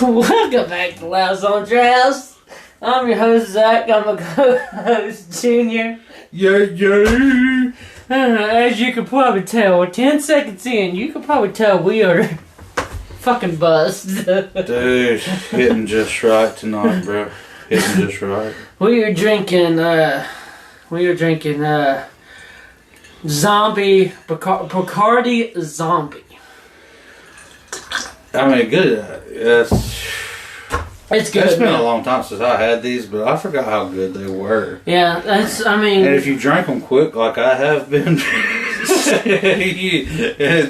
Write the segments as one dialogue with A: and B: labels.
A: Welcome back to Louse on Drafts. I'm your host, Zach. I'm a co-host, Junior.
B: Yeah.
A: As you can probably tell, 10 seconds in, you can probably tell we are fucking buzzed.
B: Dude, hitting just right tonight, bro. Hitting just right.
A: We are drinking, Zombie, Bacardi Zombie.
B: I mean, good.
A: It's good.
B: It's been a long time since I had these, but I forgot how good they were.
A: Yeah,
B: And if you drink them quick, like I have been,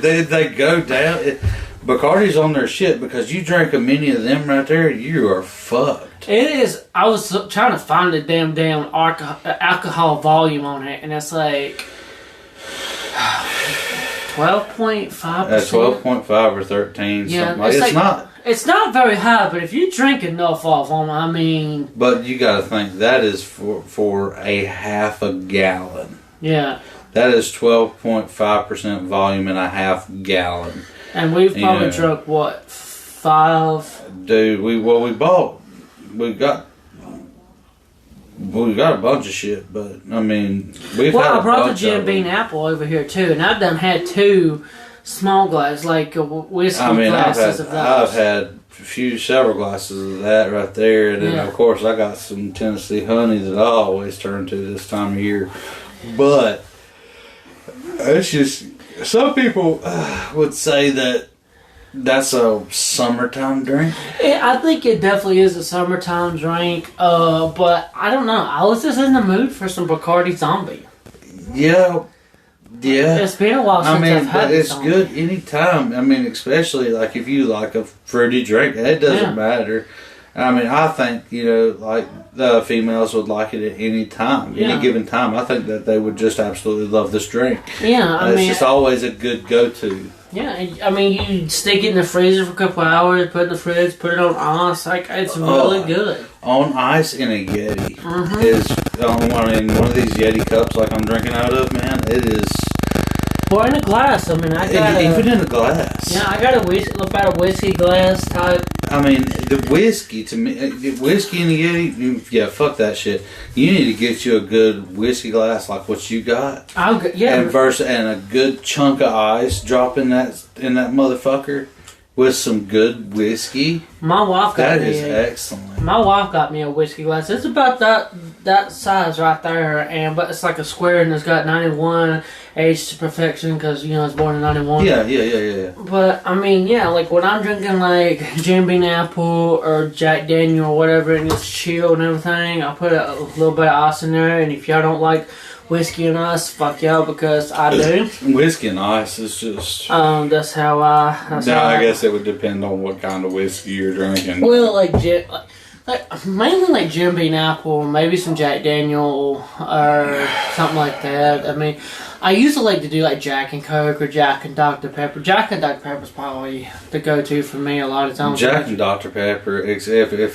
B: they go down. Bacardi's on their shit because you drink a many of them right there, you are fucked.
A: It is. I was trying to find the damn alcohol volume on it, and it's like 12.5%.
B: At 12.5 or 13,
A: yeah,
B: something like it's not.
A: It's not very high, but if you drink enough of them, I mean.
B: But you got to think that is for a half a gallon.
A: Yeah.
B: That is 12.5% volume in a half gallon.
A: And we've probably drunk what, 5?
B: Dude, we got a bunch of shit, but I mean, we've had
A: I brought the
B: bunch
A: Jim Beam Apple over here too, and I've done had 2 small glasses, like whiskey glasses of those.
B: I've had several glasses of that right there, and then of course I got some Tennessee honey that I always turn to this time of year. But it's just some people would say that that's a summertime drink.
A: I think it definitely is a summertime drink, but I don't know. I was just in the mood for some Bacardi Zombie.
B: Yeah.
A: It's been a while since I've had
B: it's good anytime. I mean, especially like if you like a fruity drink, it doesn't matter. I mean, I think, like the females would like it at any time, any given time. I think that they would just absolutely love this drink.
A: Yeah,
B: it's just always a good go-to.
A: Yeah, I mean, you stick it in the freezer for a couple hours, put it in the fridge, put it on ice. Like, it's really good.
B: On ice in a Yeti is in one of these Yeti cups, like I'm drinking out of. Man, it is.
A: Or in a glass. I mean,
B: even in a glass.
A: Yeah, I got about a whiskey glass type.
B: I mean, the whiskey to me, whiskey in the Yeti. Yeah, fuck that shit. You need to get you a good whiskey glass like what you got. And a good chunk of ice drop in that motherfucker with some good whiskey.
A: My wife got
B: that is excellent.
A: My wife got me a whiskey glass. It's about that size right there, but it's like a square and it's got 91 aged to perfection because it's born in 91.
B: Yeah.
A: But I mean, like when I'm drinking like Jim Beam Apple or Jack Daniel or whatever, and it's chilled and everything, I put a little bit of ice in there. And if y'all don't like whiskey and ice, fuck y'all, because I do.
B: Whiskey and ice is just.
A: That's how I.
B: I guess it would depend on what kind of whiskey you're drinking.
A: Well, mainly like Jim Beam Apple, maybe some Jack Daniel or something like that. I mean, I used to like to do like Jack and Coke or Jack and Dr. Pepper. Jack and Dr. Pepper is probably the go-to for me a lot of times.
B: Jack and Dr. Pepper, if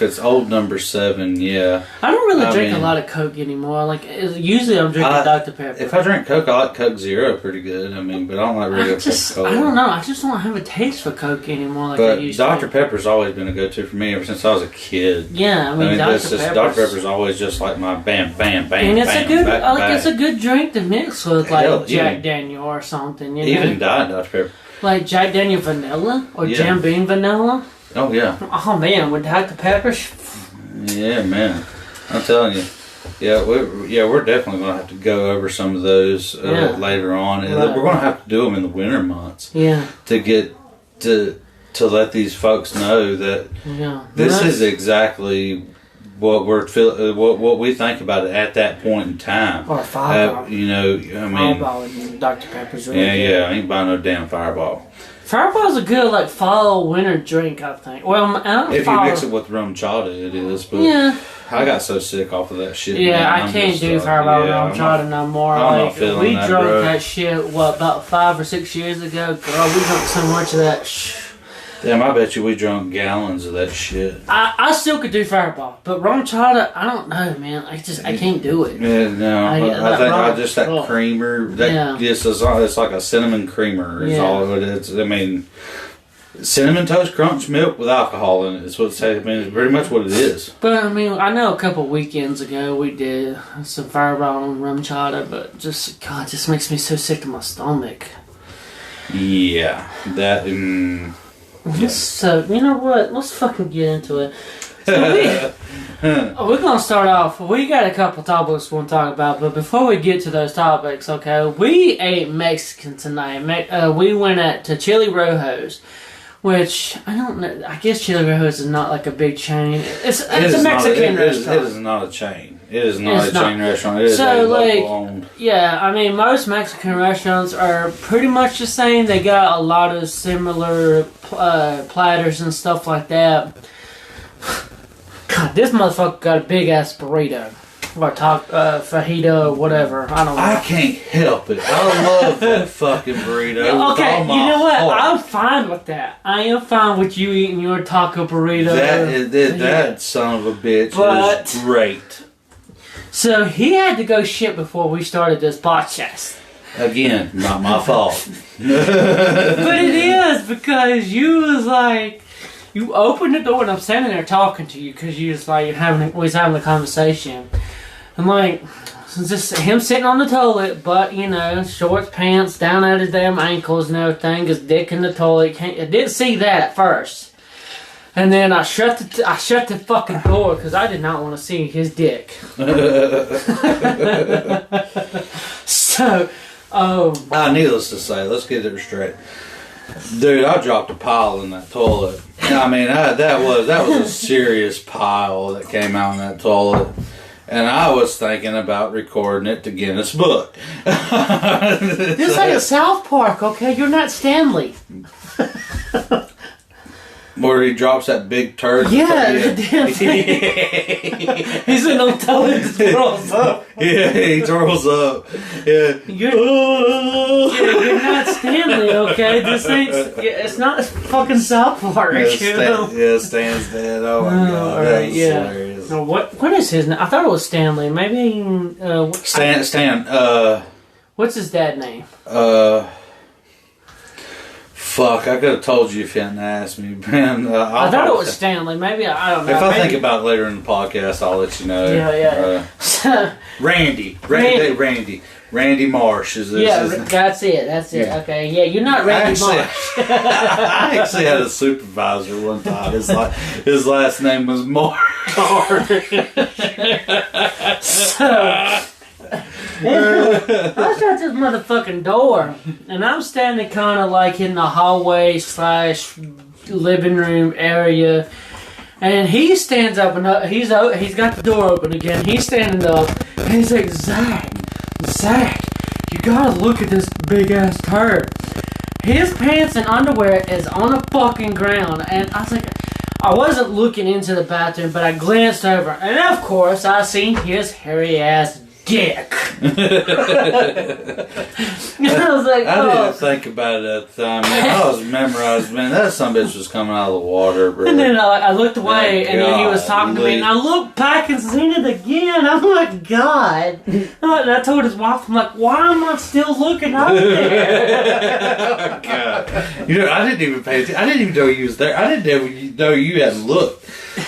B: it's old number 7, yeah.
A: I don't really drink a lot of Coke anymore. Like usually I'm drinking Dr. Pepper.
B: If I drink Coke, I like Coke Zero pretty good. I mean, but I don't like regular Coca-Cola.
A: I don't know. I just don't have a taste for Coke anymore like I used
B: Dr. Pepper's always been a go-to for me ever since I was a kid.
A: Yeah, I mean
B: Dr. Pepper's always just like my bam, bam, bam,
A: and it's
B: bam,
A: a good,
B: back.
A: it's a good drink to mix with like Jack Daniel or something.
B: Even Diet Dr. Pepper.
A: Like Jack Daniel Vanilla or Jim Beam Vanilla.
B: Oh yeah.
A: Oh man, with Dr. Pepper.
B: Yeah, man. I'm telling you. Yeah, we're definitely going to have to go over some of those later on. And we're going to have to do them in the winter months.
A: Yeah.
B: To get to let these folks know that this is exactly what what we think about it at that point in time.
A: Or Fireball.
B: I mean,
A: Fireball and Dr. Pepper's really good.
B: Yeah, I ain't buying no damn Fireball.
A: Fireball's a good like fall winter drink, I think. Well,
B: if you mix it with rum chata, it is. But I got so sick off of that shit.
A: Yeah, man. I can't do Fireball with rum chata no more.
B: I'm not feeling
A: we
B: that,
A: drunk
B: bro.
A: that shit about 5 or 6 years ago. Girl, we drunk so much of that.
B: Damn, I bet you we drunk gallons of that shit.
A: I still could do Fireball, but rum chata, I don't know, man. I can't do it.
B: Yeah, no. I think that creamer. It's like a cinnamon creamer. Is all it is. I mean, Cinnamon Toast Crunch milk with alcohol in it. It's what it's, I mean, it's pretty much what it is.
A: But I mean, I know a couple weekends ago we did some Fireball and rum chata, but just God, it just makes me so sick to my stomach.
B: Yeah, that.
A: So you know what? Let's fucking get into it. So we're gonna start off. We got a couple topics we want to talk about, but before we get to those topics, okay, we ate Mexican tonight. We went to Chili Rojo's, which I don't know. I guess Chili Rojo's is not like a big chain. It's a Mexican restaurant.
B: It is not a chain. It is not a chain restaurant. It is a local owned.
A: Yeah, I mean, most Mexican restaurants are pretty much the same. They got a lot of similar platters and stuff like that. God, this motherfucker got a big ass burrito. Or fajita or whatever. I don't know.
B: I can't help it. I love that fucking burrito.
A: Okay, you know what? I'm fine with that. I am fine with you eating your taco burrito.
B: That son of a bitch is great.
A: So he had to go shit before we started this podcast.
B: Again, not my fault.
A: But it is because you was like, you opened the door and I'm standing there talking to you because you was like, we was having a conversation. I'm like, it's just him sitting on the toilet, but you know, shorts, pants, down at his damn ankles and everything, his dick in the toilet. I didn't see that at first. And then I shut the fucking door because I did not want to see his dick. So,
B: needless to say, let's get it straight. Dude, I dropped a pile in that toilet. I mean, that was a serious pile that came out in that toilet. And I was thinking about recording it to Guinness Book.
A: This ain't South Park, okay? You're not Stanley.
B: Where he drops that big turd.
A: Yeah, the damn thing. He's in no toilet and twirls up.
B: Yeah, he twirls up. Yeah.
A: You're not Stanley, okay? This ain't. It's not fucking South Park.
B: Stan's dead. Oh my god, that's hilarious.
A: No, what is his name? I thought it was Stanley. Maybe.
B: Stan.
A: What's his dad name?
B: Fuck, I could have told you if you hadn't asked me, man.
A: I thought it was Stanley. Maybe, I don't know.
B: If I think about it later in the podcast, I'll let you know.
A: Yeah.
B: Randy Marsh is this.
A: Yeah, that's it. Yeah. Okay, yeah, you're not Randy Marsh.
B: I actually had a supervisor one time. His last name was Marsh.
A: I shut this motherfucking door, and I'm standing kind of like in the hallway / living room area, and he stands up and he's got the door open again. He's standing up, and he's like, Zach, you gotta look at this big ass turd. His pants and underwear is on the fucking ground, and I was like, I wasn't looking into the bathroom, but I glanced over, and of course I seen his hairy ass dick. I was like,
B: I didn't think about it at the time, man. I was memorized, man. That son-of-a-bitch was coming out of the water, bro.
A: And then I looked away, and then he was talking to me, and I looked back and seen it again. I'm like, God. And I told his wife, I'm like, why am I still looking up there?
B: God. You know, I didn't even pay attention. I didn't even know you was there. I didn't even know you had looked.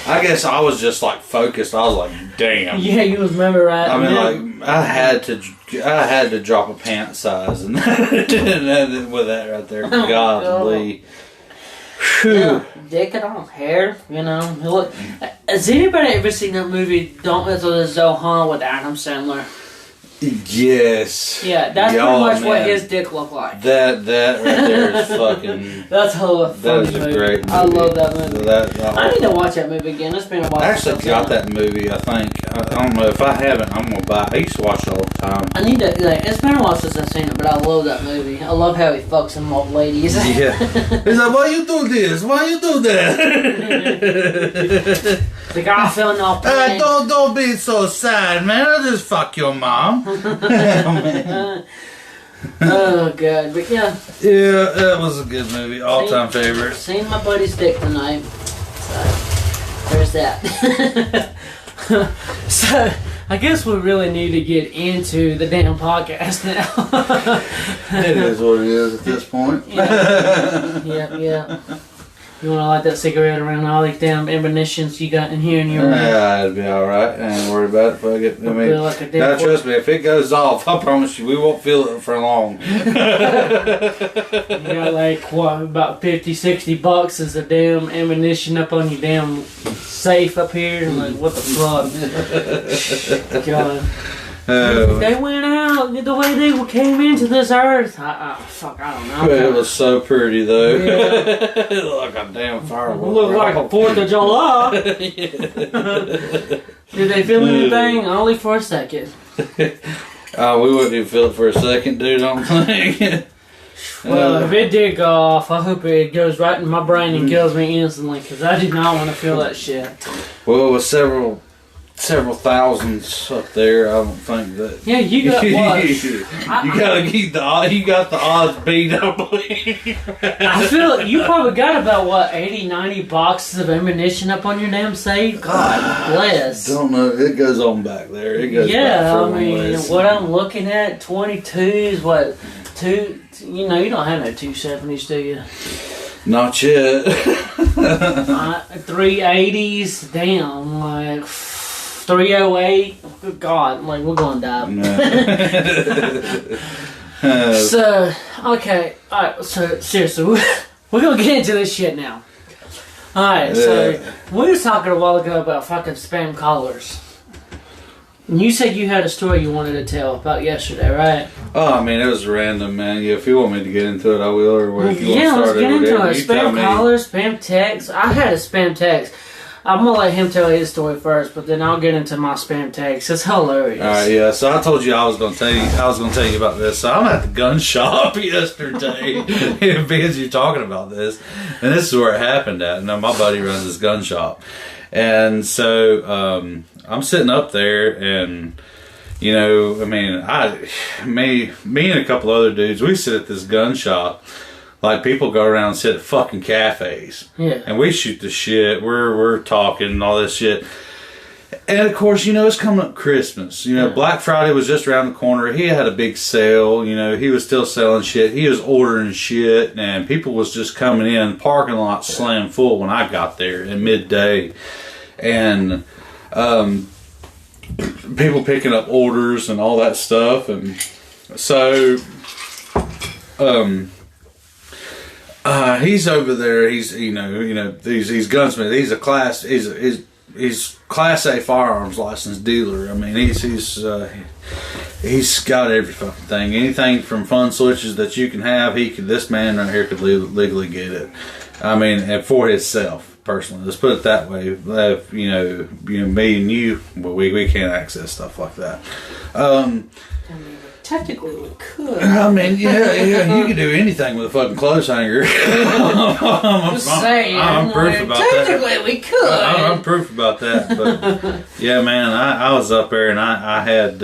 B: I guess I was just like focused. I was like, damn.
A: Yeah, you was memorized.
B: I mean, like, I had to drop a pant size and with that right there. Godly.
A: Yeah, dick it on hair, you know. Look, has anybody ever seen that movie Don't Mess with the Zohan with Adam Sandler?
B: Yes.
A: Yeah, that's pretty much what his dick looked like.
B: That right there is fucking.
A: That's hella funny.
B: That is a great movie.
A: I love that movie. I need to watch that movie again. It's been a while.
B: I actually got that movie. I think. I don't know if I haven't. I'm gonna buy it. I used to watch it all the time.
A: I need to. It's been a while since I've seen it, but I love that movie. I love how he fucks them old ladies.
B: Yeah. He's like, why you do this? Why you do that?
A: The guy feeling all pain.
B: Don't be so sad, man. I'll just fuck your mom.
A: Oh god, but yeah.
B: Yeah, that was a good movie. All-time favorite.
A: Seen my buddy's dick tonight. So there's that. So I guess we really need to get into the damn podcast now.
B: It is what it is at this point.
A: Yeah. You want to light that cigarette around all these damn ammunitions you got in here in your room?
B: Yeah, it'll be alright. I ain't worried about it. Fuck it. I mean,
A: like
B: now trust me, if it goes off, I promise you, we won't feel it for long.
A: You got like, what, about 50, 60 boxes of damn ammunition up on your damn safe up here? And like, what the fuck? God. They went out the way they came into this earth. Fuck, I don't know.
B: It was so pretty though.
A: Yeah.
B: It looked like a damn firework.
A: Looked like a 4th of July. Did they feel anything? Only for a second.
B: We wouldn't even feel it for a second, dude, I don't think.
A: Well, if it did go off, I hope it goes right in my brain and kills me instantly, because I did not want to feel that shit.
B: Well, it was several thousands up there. I don't think that.
A: Yeah, you got what?
B: You got the odds beat, I believe.
A: I feel like you probably got about what 80, 90 boxes of ammunition up on your damn safe. God bless.
B: Don't know. It goes on back there. It goes.
A: Yeah,
B: back
A: I mean,
B: ways.
A: what I'm looking at, 22s. What two? You know, you don't have no 270s, do you?
B: Not yet.
A: 380s. Damn, like. 308. Good God, like we're gonna die. So, okay, alright, so seriously, we're gonna get into this shit now. Alright, so we were talking a while ago about fucking spam callers. And you said you had a story you wanted to tell about yesterday, right?
B: Oh, I mean, it was random, man. Yeah, if you want me to get into it, I will. Or if you
A: yeah,
B: want to
A: let's
B: start
A: get into it.
B: You
A: Spam callers, spam texts. I had a spam text. I'm gonna let him tell his story first, but then I'll get into my spam text. It's hilarious.
B: All right, yeah. So I told you I was gonna tell you about this. So I'm at the gun shop yesterday, because you're talking about this, and this is where it happened at. Now my buddy runs this gun shop, and so I'm sitting up there, and you know, I mean, me and a couple other dudes, we sit at this gun shop. Like, people go around and sit at fucking cafes.
A: Yeah.
B: And we shoot the shit. We're talking and all this shit. And, of course, you know, it's coming up Christmas. You know, Black Friday was just around the corner. He had a big sale. You know, he was still selling shit. He was ordering shit. And people was just coming in. Parking lot slammed full when I got there at midday. And people picking up orders and all that stuff. And so... he's over there. He's he's gunsmith. He's Class A firearms license dealer. I mean, he's got every fucking thing. Anything from fun switches that you can have, this man right here could legally get it. I mean, and for himself personally. Let's put it that way. You know, me and you, we can't access stuff like that.
A: Technically, we could.
B: I mean, yeah, you can do anything with a fucking clothes hanger.
A: I'm saying.
B: I'm proof about that.
A: Technically, we could.
B: I'm proof about that. But yeah, man, I was up there and I had.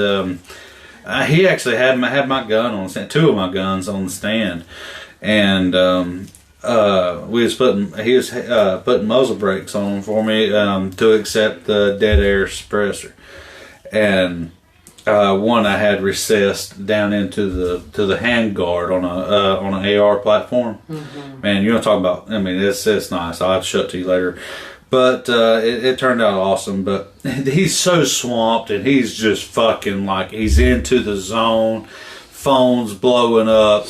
B: He actually had my gun on the stand, 2 of my guns on the stand, and he was putting muzzle brakes on them for me to accept the dead air suppressor, and. One I had recessed down into the handguard on an AR platform. Mm-hmm. Man, you want to talk about? I mean, it's nice. I'll have to show it to you later. But it turned out awesome. But he's so swamped, and he's just fucking like he's into the zone. Phone's blowing up.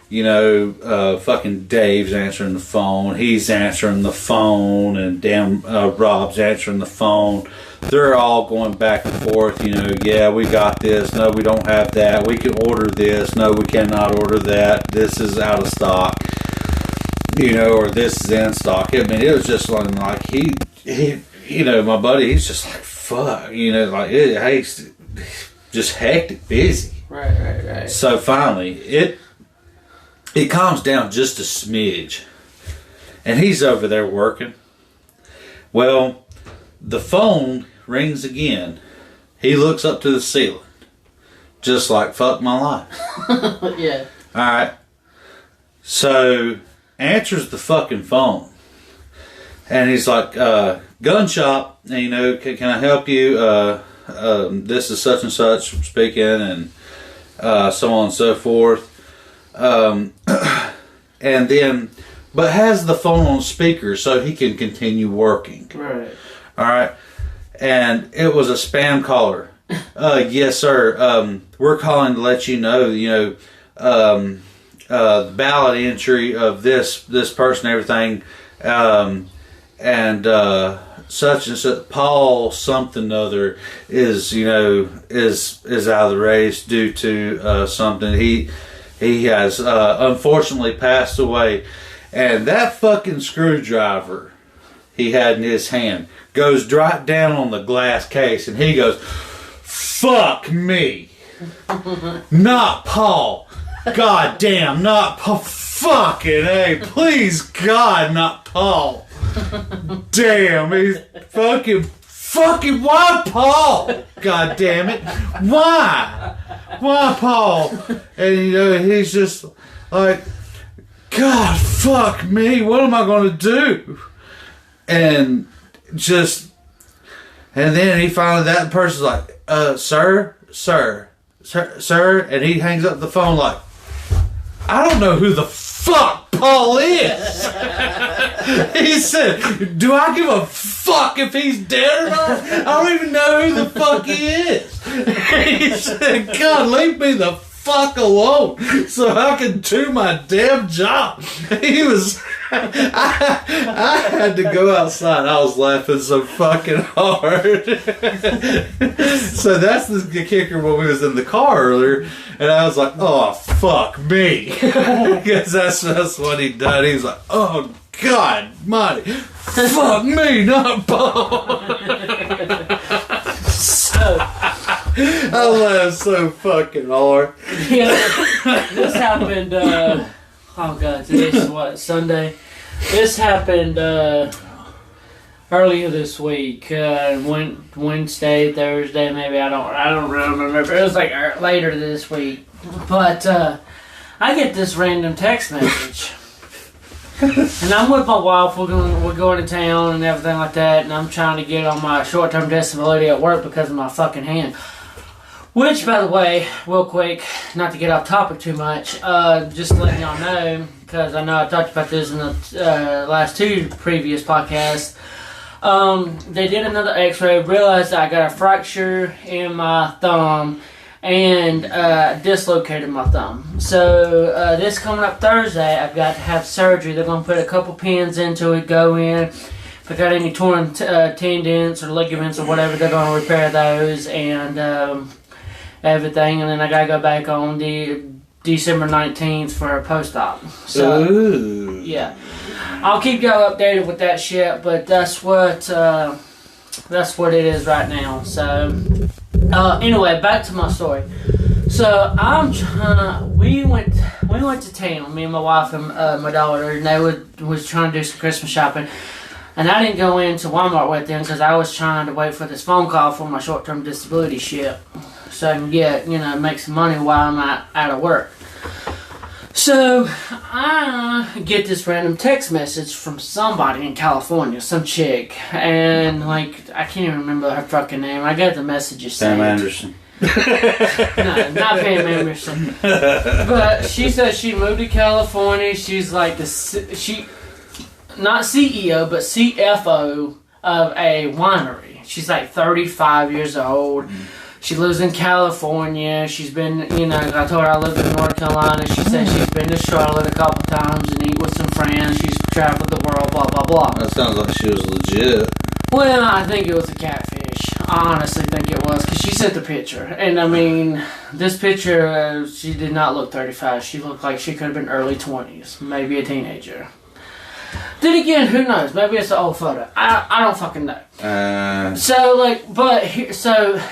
B: You know, fucking Dave's answering the phone. He's answering the phone, and damn Rob's answering the phone. They're all going back and forth, you know, yeah, we got this, no, we don't have that, we can order this, no, we cannot order that, this is out of stock, you know, or this is in stock. I mean, it was just like he you know, my buddy, he's just like, fuck, you know, like, he's just hectic busy.
A: Right.
B: So finally, it calms down just a smidge, and he's over there working. Well, the phone rings again. He looks up to the ceiling, just like fuck my life.
A: Yeah.
B: All right. So answers the fucking phone, and he's like, "Gun shop. You know, can I help you? This is such and such speaking, and so on and so forth." And then but has the phone on speaker so he can continue working.
A: Right.
B: All right. And it was a spam caller. Yes, sir. We're calling to let you know, the ballot entry of this person, everything, and such and such, Paul something other is out of the race due to something. He has unfortunately passed away, and that fucking screwdriver he had in his hand goes right down on the glass case, and he goes, "Fuck me, not Paul. God damn, not Paul. Fucking A, please God, not Paul. Damn, he's fucking, why Paul? God damn it. Why Paul?" And he's just like, "God, fuck me. What am I going to do?" And then he finally, that person's like, sir, and he hangs up the phone like, "I don't know who the fuck Paul is." He said, "Do I give a fuck if he's dead or not? I don't even know who the fuck he is." He said, "God, leave me the fuck alone so I can do my damn job." He was, I had to go outside. I was laughing so fucking hard. So that's the kicker when we was in the car earlier, and I was like, "Oh, fuck me." Because that's what he done. He was like, "Oh, God, mighty, fuck me, not Paul." I laughed so fucking hard.
A: Yeah, this happened, oh God, today's what, Sunday? This happened earlier this week, Wednesday, Thursday, maybe, I don't really remember. It was like later this week. But I get this random text message. And I'm with my wife, we're going to town and everything like that, and I'm trying to get on my short-term disability at work because of my fucking hand. Which, by the way, real quick, not to get off topic too much, just letting y'all know, because I know I talked about this in the last two previous podcasts. They did another x-ray, realized I got a fracture in my thumb, and dislocated my thumb. So this coming up Thursday, I've got to have surgery. They're going to put a couple pins into it, go in. If I got any torn tendons or ligaments or whatever, they're going to repair those and everything. And then I got to go back on the December 19th for a post-op. So,
B: ooh.
A: Yeah. I'll keep y'all updated with that shit, but that's what it is right now. So, anyway, back to my story. So we went to town, me and my wife and my daughter, and they was trying to do some Christmas shopping. And I didn't go into Walmart with them because I was trying to wait for this phone call for my short-term disability shit, so I can get, make some money while I'm out of work. So I get this random text message from somebody in California, some chick, and I can't even remember her fucking name. I got the messages.
B: Pam Anderson.
A: No, not Pam Anderson. But she says she moved to California. She's like not CEO, but CFO of a winery. She's like 35 years old. She lives in California. She's been, I told her I live in North Carolina. She said she's been to Charlotte a couple times and eat with some friends. She's traveled the world, blah, blah, blah.
B: That sounds like she was legit.
A: Well, I think it was a catfish. I honestly think it was, because she sent the picture. And, I mean, this picture, she did not look 35. She looked like she could have been early 20s, maybe a teenager. Then again, who knows? Maybe it's an old photo. I don't fucking know. So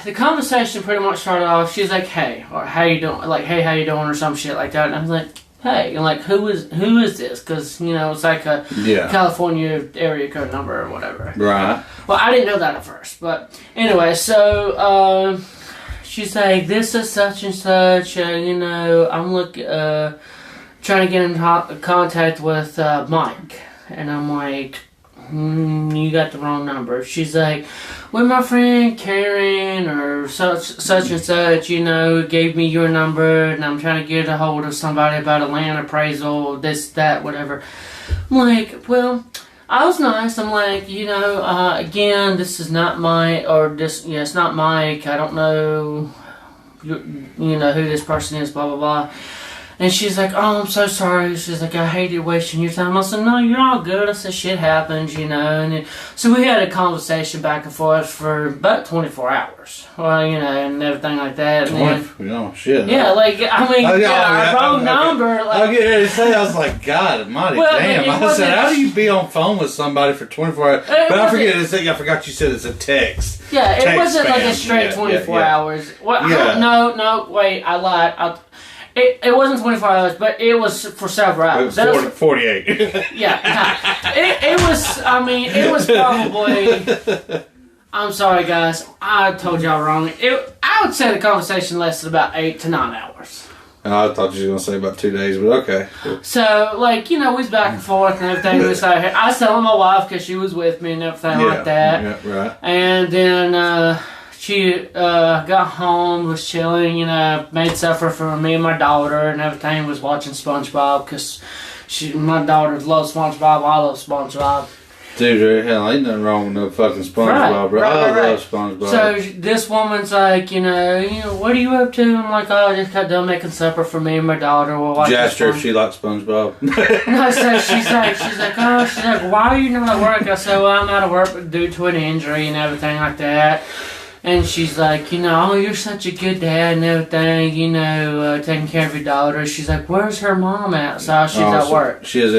A: the conversation pretty much started off. She's like, "Hey," or "How you doing?" Like, "Hey, how you doing?" or some shit like that. And I was like, "Hey," and like, who is this? Because it's like a California area code number or whatever.
B: Right.
A: Well, I didn't know that at first, but anyway, so she's like, "This is such and such. I'm trying to get in contact with Mike." And I'm like, you got the wrong number. She's like, well, my friend Karen or such and such, gave me your number, and I'm trying to get a hold of somebody about a land appraisal, this, that, whatever. I'm like, well, I was nice. I'm like, again, this is not it's not Mike. I don't know, who this person is, blah, blah, blah. And she's like, oh, I'm so sorry. She's like, I hated wasting your time. I said, no, you're all good. I said, shit happens, so we had a conversation back and forth for about 24 hours. Well, and everything like that. And then,
B: shit.
A: Yeah, our wrong number.
B: I get ready to say, I was like, God almighty, damn. I said, how do you be on phone with somebody for 24 hours? But I forgot you said it's a text.
A: Yeah, it wasn't like a straight 24 hours. Well, no, wait, I lied. It wasn't 24 hours, but it was for several hours.
B: It was 48.
A: Yeah. It was probably... I'm sorry, guys. I told y'all wrong. I would say the conversation lasted about 8 to 9 hours.
B: I thought you were going to say about 2 days, but okay.
A: So, we was back and forth and everything. I was telling my wife because she was with me and everything like that.
B: Yeah, right.
A: And then... she got home, was chilling, made supper for me and my daughter and everything, was watching SpongeBob because my daughter loves SpongeBob, I love SpongeBob.
B: Dude, hell, ain't nothing wrong with no fucking SpongeBob, bro. I love SpongeBob.
A: So this woman's like, what are you up to? I'm like, oh, I just got done making supper for me and my daughter. We'll watch.
B: Asked her if she likes SpongeBob.
A: No, so she's like, why are you not at work? I said, well, I'm out of work due to an injury and everything like that. And she's like, oh, you're such a good dad and everything, taking care of your daughter. She's like, where's her mom at? So she's at work.
B: She is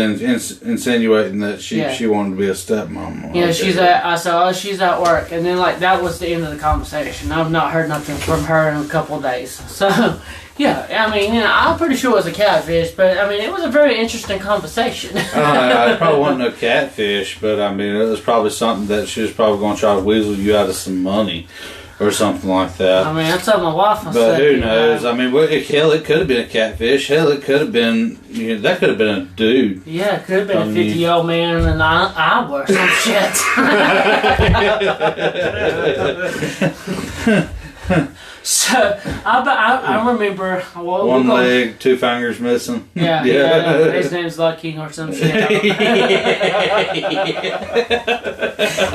B: insinuating that she wanted to be a stepmom.
A: Yeah, I said, oh, she's at work. And then, that was the end of the conversation. I've not heard nothing from her in a couple of days. So, yeah, I'm pretty sure it was a catfish, but, it was a very interesting conversation.
B: I probably wasn't no catfish, but, it was probably something that she was probably going to try to weasel you out of some money. Or something like that.
A: I told my wife.
B: But who knows? Hell, it could have been a catfish. Hell, it could have been. That could have been a dude.
A: Yeah, it could have been a 50-year-old man in an Iowa or some shit. So I remember
B: one leg, 2 fingers missing.
A: Yeah. His name's Lucky or some shit.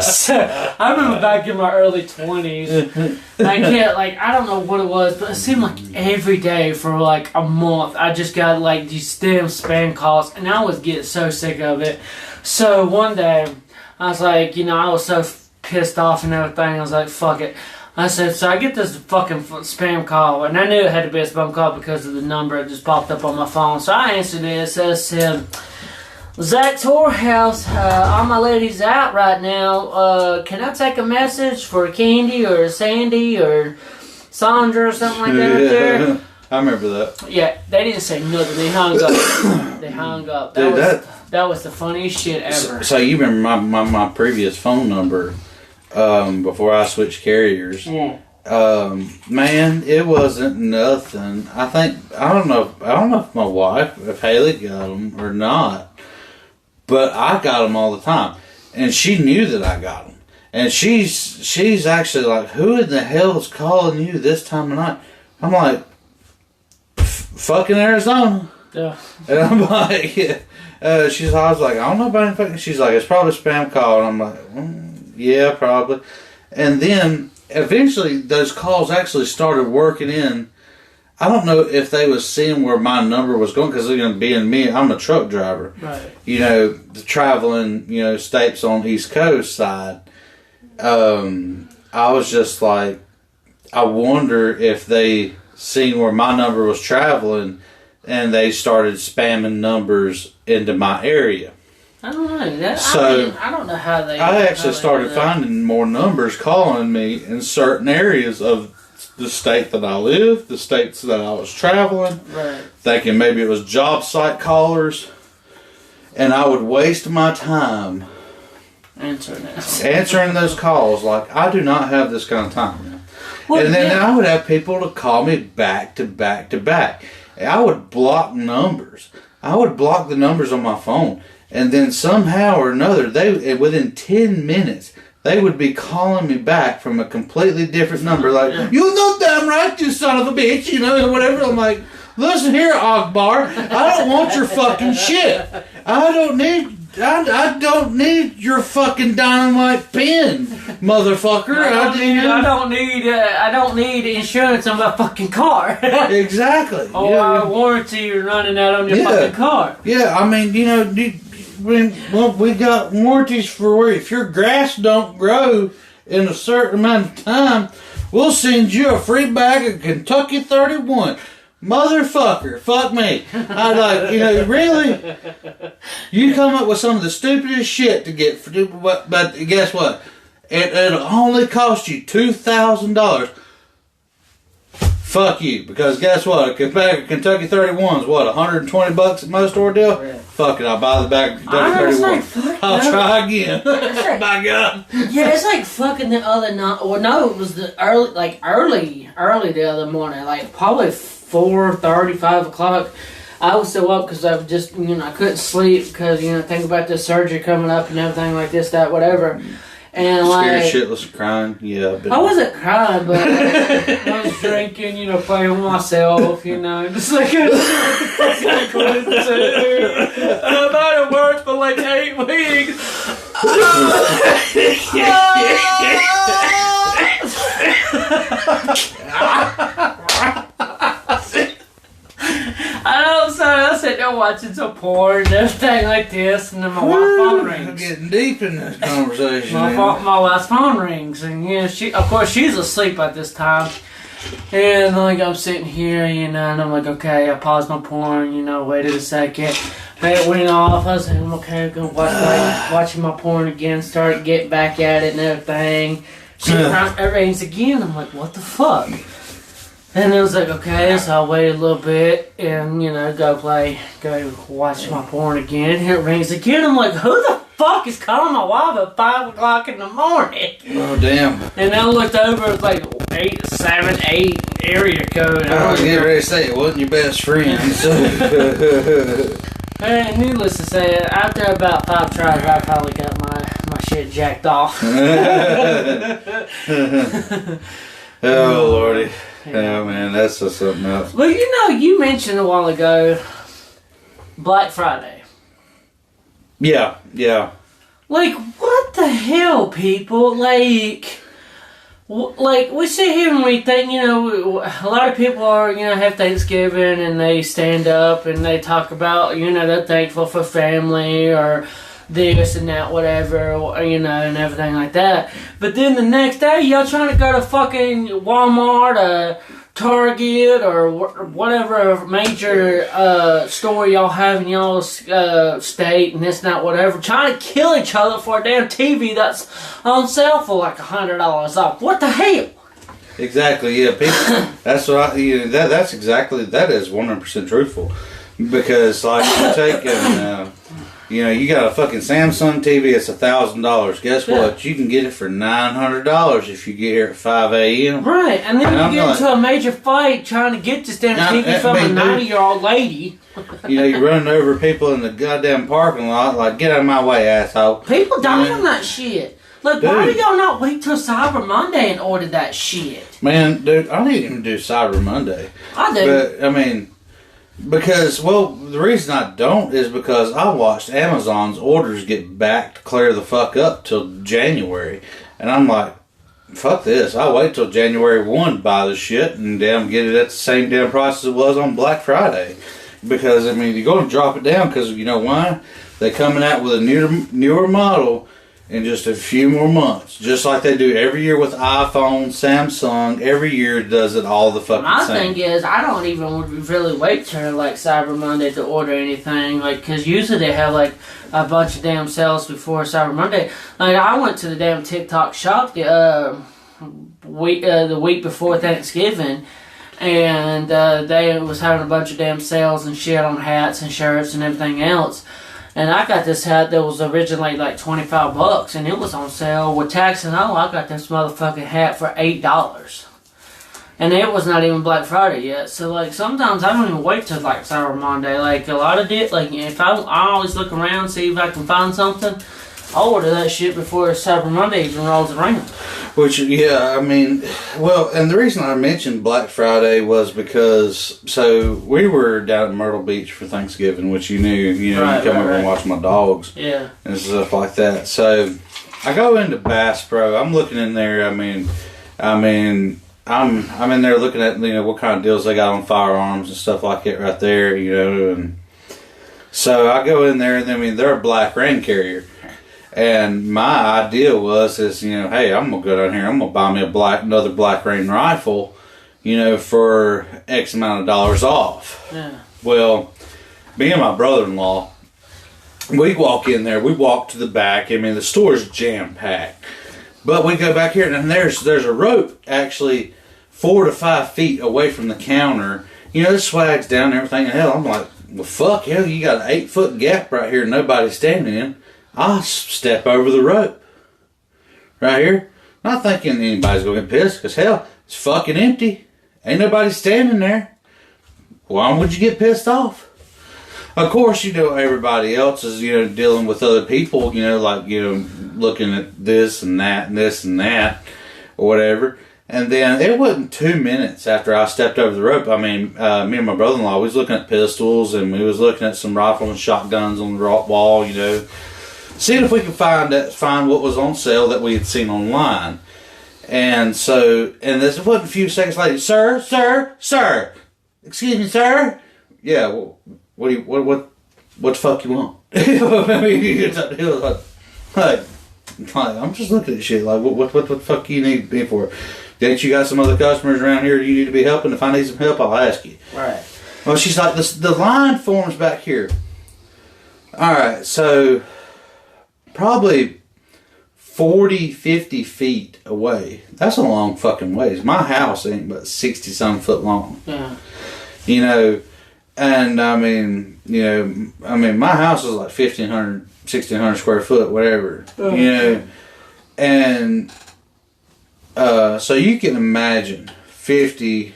A: So I remember back in my early 20s. I don't know what it was, but it seemed like every day for a month I just got these damn spam calls, and I was getting so sick of it. So one day I was like, I was so pissed off and everything. I was like, fuck it. I said, so I get this fucking spam call, and I knew it had to be a spam call because of the number that just popped up on my phone. So I answered it. It said, Zach's Whorehouse, all my ladies out right now. Can I take a message for Candy or Sandy or Sandra or something like that up there?
B: I remember that.
A: Yeah, they didn't say nothing. They hung up. They hung up. That was the funniest shit ever.
B: So you remember my previous phone number? Before I switched carriers, man, it wasn't nothing. I don't know if my wife, if Haley got them or not, but I got them all the time, and she knew that I got them, and she's actually like, who in the hell is calling you this time of night? I'm like, fucking Arizona.
A: Yeah.
B: And I'm like, I was like, I don't know about anything. She's like, it's probably a spam call, and I'm like, yeah, probably. And then eventually those calls actually started working in. I don't know if they was seeing where my number was going, because being me, I'm a truck driver.
A: Right.
B: The traveling, states on East Coast side. I was just like, I wonder if they seen where my number was traveling and they started spamming numbers into my area.
A: I don't know. I don't know how they...
B: I actually started finding more numbers calling me in certain areas of the state that I live, the states that I was traveling,
A: right.
B: Thinking maybe it was job site callers, and I would waste my time answering those calls. Like, I do not have this kind of time. Well, and then I would have people to call me back to back to back. I would block numbers. I would block the numbers on my phone. And then somehow or another, within 10 minutes, they would be calling me back from a completely different number. Like, you know damn right, you son of a bitch, you know, or whatever. I'm like, listen here, Akbar, I don't want your fucking shit. I don't need your fucking dynamite pen, motherfucker.
A: I don't need insurance on my fucking car.
B: Exactly.
A: Or a warranty running out on your fucking car.
B: Yeah, I mean, you know, we got warranties for where if your grass don't grow in a certain amount of time, we'll send you a free bag of Kentucky 31. Motherfucker, fuck me. I like, you know, really? You come up with some of the stupidest shit to get, but guess what? It'll only cost you $2,000. Fuck you, because guess what? A bag of Kentucky 31 is what, $120 at most ordeal? Yeah. Fuck it, I'll buy the bag of Kentucky 31. I'll try again. My God.
A: Yeah, it's like fucking the other night. Or no, it was the early the other morning, like probably 4:30, 5 o'clock. I was still up because I was just, you know, I couldn't sleep because, you know, think about the surgery coming up and everything like this, that, whatever. And
B: scared shitless, crying. Yeah,
A: I wasn't crying, but I was drinking, you know, playing with myself, you know, just like I'm out of work for like 8 weeks. I know, so I sit there watching some porn and everything like this, and then my wife's phone rings.
B: I'm getting deep in this conversation.
A: My wife's phone rings, and you know, she's asleep at this time. And like I'm sitting here, you know, and I'm like, okay, I paused my porn, you know, waited a second. It went off. I was like, okay, I'm gonna watching my porn again, start getting back at it and everything. It rings again. I'm like, what the fuck? And it was like, okay, so I waited a little bit and, you know, go watch my porn again. Here it rings again. I'm like, who the fuck is calling my wife at 5 o'clock in the morning?
B: Oh, damn.
A: And I looked over, it was like 878 area code.
B: I was getting ready to say it wasn't your best friend.
A: And needless to say, after about 5 tries, I finally got my shit jacked off.
B: Oh, Lordy. Yeah, man, that's just something else.
A: Well, you know, you mentioned a while ago Black Friday.
B: Yeah.
A: Like, what the hell, people? Like, we sit here and we think, you know, a lot of people are, you know, have Thanksgiving and they stand up and they talk about, you know, they're thankful for family or this and that, whatever, you know, and everything like that. But then the next day, y'all trying to go to fucking Walmart or Target or whatever major store y'all have in y'all's state and this and that, whatever, trying to kill each other for a damn TV that's on sale for like $100 off. What the hell?
B: Exactly, yeah. People, that's what that is 100% truthful. Because, like, you take you know, you got a fucking Samsung TV, it's $1,000. Guess what? You can get it for $900 if you get here at 5 a.m.
A: Right, and then you get into a major fight trying to get this damn TV from a 90-year-old lady.
B: You know, you're running over people in the goddamn parking lot, like, get out of my way, asshole.
A: People die on that shit. Like, why do y'all not wait till Cyber Monday and order that shit?
B: Man, dude, I don't even do Cyber Monday.
A: I do.
B: But, I mean... Because, well, the reason I don't is because I watched Amazon's orders get backed clear the fuck up till January. And I'm like, fuck this. I'll wait till January 1 to buy the shit and damn get it at the same damn price as it was on Black Friday. Because, I mean, you're going to drop it down because, you know why? They're coming out with a newer model in just a few more months. Just like they do every year with iPhone, Samsung. Every year does it all the fucking
A: My
B: same.
A: thing is, I don't even really wait till like Cyber Monday to order anything. Like, because usually they have like a bunch of damn sales before Cyber Monday. Like, I went to the damn TikTok shop the week before Thanksgiving. And they was having a bunch of damn sales and shit on hats and shirts and everything else. And I got this hat that was originally like $25, and it was on sale with tax and all. I got this motherfucking hat for $8. And it was not even Black Friday yet. So, like, sometimes I don't even wait till, like, Cyber Monday. Like, a lot of it, like, if I always look around, see if I can find something. I'll order that shit before Cyber Monday even rolls around.
B: Which, yeah, I mean, well, and the reason I mentioned Black Friday was because, so we were down at Myrtle Beach for Thanksgiving, which you knew, you come over and watch my dogs.
A: Yeah.
B: And stuff like that. So I go into Bass Pro. I'm looking in there. I'm in there looking at, what kind of deals they got on firearms and stuff like that right there, and so I go in there and they're a black rain carrier. And my idea was, hey, I'm going to go down here. I'm going to buy me another Black Rain rifle, for X amount of dollars off.
A: Yeah.
B: Well, me and my brother-in-law, we walk in there. We walk to the back. I mean, the store's jam-packed. But we go back here, and there's a rope actually 4 to 5 feet away from the counter. The swag's down and everything. And hell, I'm like, well, fuck, hell, you got an 8-foot gap right here nobody's standing in. I'll step over the rope. Right here. Not thinking anybody's going to get pissed, because hell, it's fucking empty. Ain't nobody standing there. Why would you get pissed off? Of course, everybody else is, dealing with other people, looking at this and that and this and that, or whatever. And then it wasn't 2 minutes after I stepped over the rope. I mean, me and my brother-in-law, we was looking at pistols, and we was looking at some rifles and shotguns on the wall, seeing if we could find what was on sale that we had seen online. And this wasn't a few seconds later. Sir, excuse me, sir. Yeah, well, what the fuck you want? I mean, he was like, I'm just looking at shit. Like, what the fuck you need me for? Ain't you got some other customers around here you need to be helping? If I need some help, I'll ask you.
A: Right.
B: Well, she's like, the line forms back here. All right, so probably 40, 50 feet away. That's a long fucking ways. My house ain't but 60-some foot long.
A: Yeah.
B: And I mean, my house is like 1,500, 1,600 square foot, whatever. And so you can imagine 40,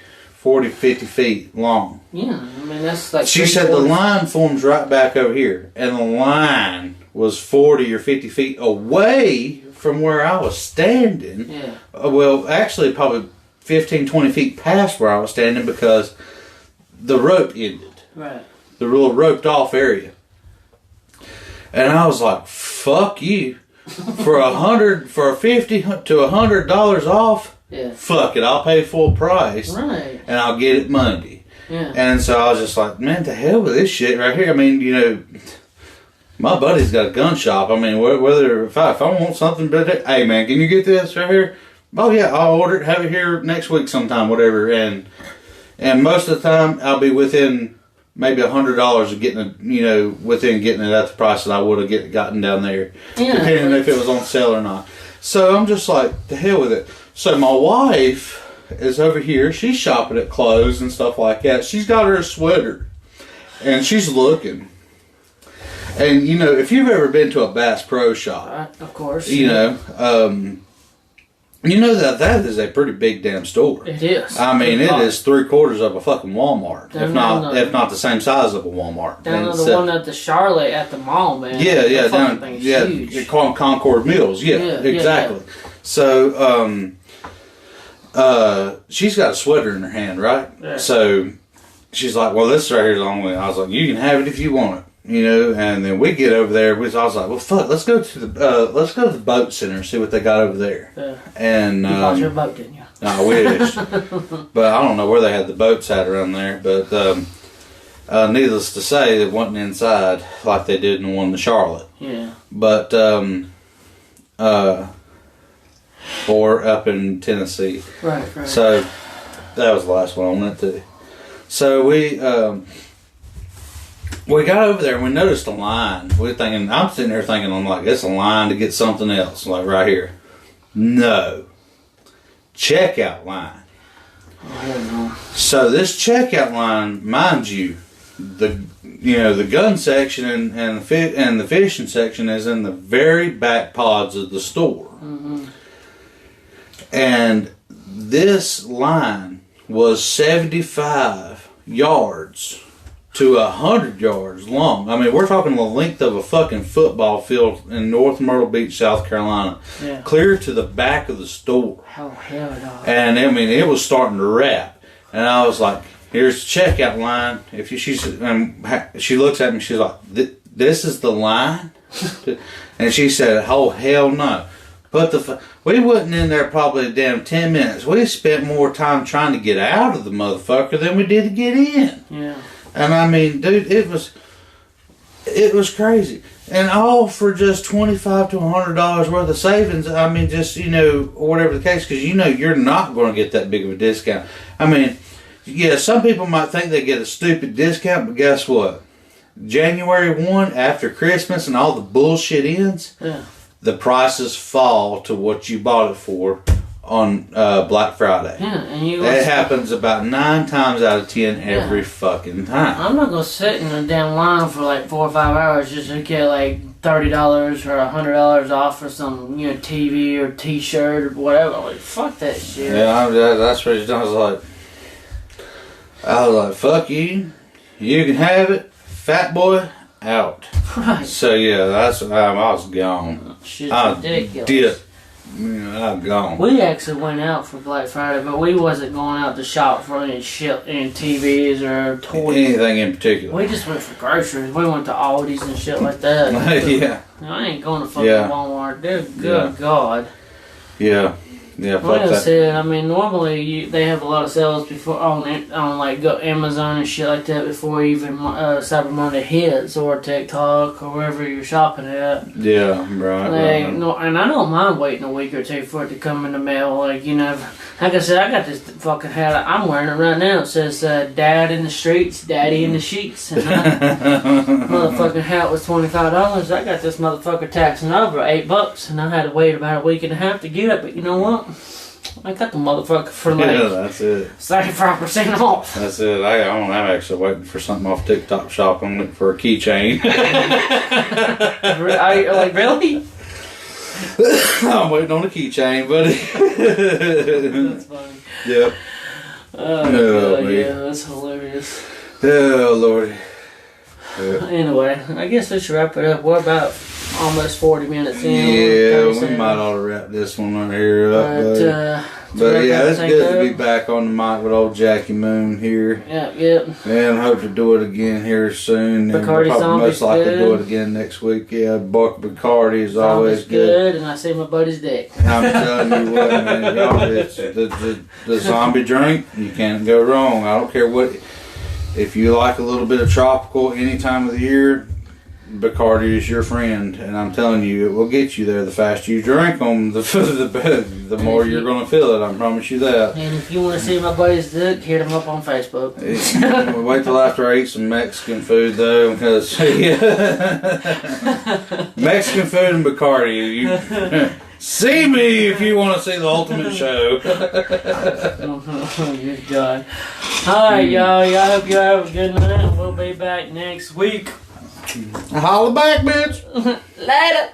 B: 50 feet long.
A: Yeah, I mean, that's like...
B: She said the line forms right back over here, and the line was 40 or 50 feet away from where I was standing.
A: Yeah.
B: Well, actually, probably 15, 20 feet past where I was standing, because the rope ended.
A: Right.
B: The little roped off area. And I was like, fuck you. For $50 to $100 off,
A: yeah,
B: fuck it, I'll pay full price.
A: Right.
B: And I'll get it Monday.
A: Yeah.
B: And so I was just like, man, to hell with this shit right here. I mean, my buddy's got a gun shop. I mean, whether if I want something, but hey man, can you get this right here? Oh yeah, I'll order it, have it here next week sometime, whatever. And most of the time I'll be within maybe $100 of getting it, within getting it at the price that I would have gotten down there, depending if it was on sale or not. So I'm just like, to hell with it. So my wife is over here. She's shopping at clothes and stuff like that. She's got her a sweater, and she's looking. And if you've ever been to a Bass Pro Shop,
A: of course,
B: that is a pretty big damn store.
A: It is.
B: I mean, it is 3/4 of a fucking Walmart, if not the same size of a Walmart.
A: Down to the one at the Charlotte at the mall, man.
B: Huge. Concord Mills. Yeah, exactly. Yeah. So, she's got a sweater in her hand, right?
A: Yeah.
B: So she's like, "Well, this right here is the only way." I was like, "You can have it if you want it." And then we get over there. I was like, "Well, fuck, let's go to the boat center and see what they got over there."
A: Yeah.
B: And
A: you bought your boat, didn't you?
B: I wish, but I don't know where they had the boats at around there. But needless to say, it wasn't inside like they did in the one in Charlotte.
A: Yeah.
B: But or up in Tennessee.
A: Right.
B: So that was the last one I went to. So we got over there and we noticed a line. I'm sitting there thinking, I'm like, it's a line to get something else, like right here. No. Checkout line.
A: I don't know.
B: So this checkout line, mind you, the gun section and the fishing section is in the very back pods of the store.
A: Mm-hmm.
B: And this line was 75 yards to 100 yards long. I mean, we're talking the length of a fucking football field in North Myrtle Beach, South Carolina.
A: Yeah.
B: Clear to the back of the store.
A: Oh, hell no.
B: And I mean, it was starting to wrap. And I was like, here's the checkout line. If you, she looks at me, she's like, this is the line? And she said, oh, hell no. We wasn't in there probably a damn 10 minutes. We spent more time trying to get out of the motherfucker than we did to get in.
A: Yeah.
B: And I mean, dude, it was crazy. And all for just $25 to $100 worth of savings. I mean, just, or whatever the case, because you're not going to get that big of a discount. I mean, yeah, some people might think they get a stupid discount, but guess what? January 1, after Christmas and all the bullshit ends, the prices fall to what you bought it for on Black Friday.
A: Yeah, and
B: it happens about 9 times out of 10 every fucking time.
A: I'm not gonna sit in a damn line for like 4 or 5 hours just to get like $30 or $100 off for some TV or T-shirt or whatever. Like, fuck that shit.
B: Yeah, that's what I was like, fuck you. You can have it. Fat boy out.
A: Right.
B: So yeah, I was gone.
A: Shit's ridiculous.
B: Dipped. I'm gone.
A: We actually went out for Black Friday, but we wasn't going out to shop for any shit, any TVs or toys.
B: Anything in particular.
A: We just went for groceries. We went to Aldi's and shit like that.
B: Yeah.
A: I ain't going to fucking Walmart. Dude, good God.
B: Yeah. Yeah,
A: like I said, I mean, normally they have a lot of sales before on like Amazon and shit like that before even Cyber Monday hits, or TikTok or wherever you're shopping at.
B: Yeah, right.
A: No, and I don't mind waiting a week or two for it to come in the mail. Like like I said, I got this fucking hat. I'm wearing it right now. It says "Dad in the streets, Daddy in the sheets." And motherfucking hat was $25. I got this motherfucker taxing over $8, and I had to wait about a week and a half to get it. But you know what? I got the motherfucker for like
B: that's it.
A: 35% off.
B: That's it. I'm actually waiting for something off TikTok Shop. I'm looking for a keychain.
A: Like, really?
B: I'm waiting on a keychain, buddy.
A: That's funny.
B: Yep.
A: Oh, yeah, that's hilarious.
B: Oh, Lordy.
A: Yeah. Anyway, I guess we should wrap it up. We're about almost 40 minutes in.
B: Yeah, we might ought to wrap this one right here up. But yeah, it's good to be back on the mic with old Jackie Moon here.
A: Yep.
B: And hope to do it again here soon. And
A: Bacardi
B: probably
A: Zombie's
B: most likely
A: good.
B: do it again next week. Yeah, Bacardi is always
A: good. And I see my buddy's dick.
B: I'm telling you what, man, y'all, it's the zombie drink. You can't go wrong. I don't care what. If you like a little bit of tropical any time of the year, Bacardi is your friend, and I'm telling you, it will get you there. The faster you drink them, the more you're going to feel it. I promise you that.
A: And if you want to see my buddy's dick, hit him up on Facebook.
B: Wait till after I eat some Mexican food, though, because Mexican food and Bacardi. See me if you want to see the ultimate show.
A: Good God. Alright, y'all. Y'all hope you have a good night. We'll be back next week.
B: Holla back, bitch.
A: Later.